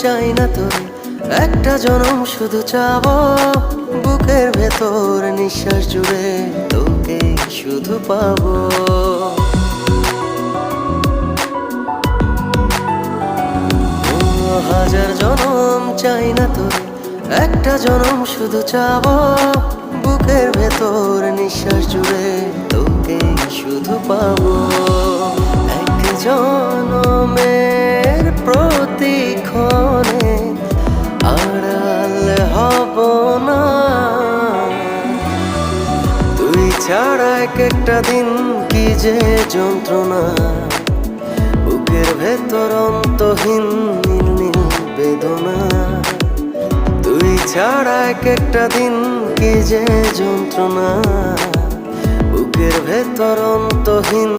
চাই না তোরে, একটা জনম শুধু চাবো, বুকের ভেতর নিঃশ্বাস জুড়ে তোকে শুধু পাবো। হাজার জনম চাই না তোরে, একটা জনম শুধু চাবো, বুকের ভেতর নিঃশ্বাস জুড়ে তোকে শুধু পাবো। এক জনমের প্রতিক্ষণে আড়াল হব না, তুই ছাড়া এক একটা দিন কি যে যন্ত্রণা, বুকের ভেতর অন্তহীন নীল নীল বেদনা। তুই ছাড়া এক একটা দিন কি যে যন্ত্রণা, বুকের ভেতর অন্তহীন।